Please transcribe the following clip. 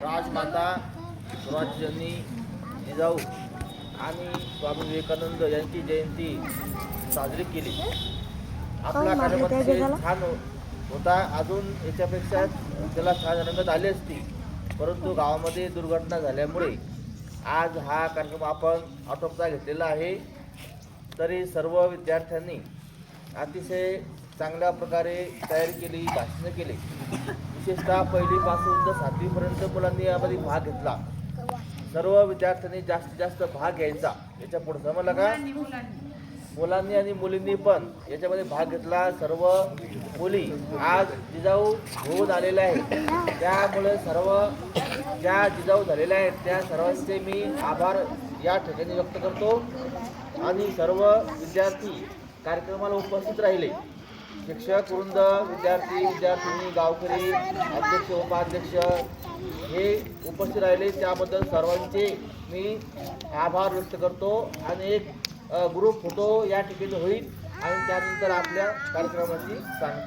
राजमाता स्वराज्यनी जिजाऊ आणि स्वामी विवेकानंद यांची जयंती साजरी केली। आपला कार्यक्रम छान होता, अजून याच्यापेक्षा त्याला छान रंगत आली असती, परंतु गावामध्ये दुर्घटना झाल्यामुळे आज हा कार्यक्रम आपण आटोपता घेतलेला आहे। तरी सर्व विद्यार्थ्यांनी अतिशय चांगल्या प्रकारे तयारी केली, भाषण केली। विशेषतः पहिलीपासून तर 7वी पर्यंत मुलांनी यामध्ये भाग घेतला। सर्व विद्यार्थ्यांनी जास्तीत जास्त भाग घ्यायचा। याच्या पुढे समजलं का? मुलांनी आणि मुलींनी पण याच्यामध्ये भाग घेतला। सर्व मुली आज जिजाऊ होऊन आलेल्या आहेत, त्यामुळे सर्व ज्या जिजाऊ झालेल्या आहेत त्या सर्वांचे मी आभार या ठिकाणी व्यक्त करतो। आणि सर्व विद्यार्थी कार्यक्रमाला उपस्थित राहिले, शिक्षक वृंद, विद्यार्थी विद्यार्थिनी, गावकरी, अध्यक्ष उपाध्यक्ष हे उपस्थित राहिले, त्याबद्दल सर्वांचे मी आभार व्यक्त करतो। आणि एक ग्रुप फोटो या ठिकाणी होईल आणि त्यानंतर आपल्या कार्यक्रमाची सांगतो।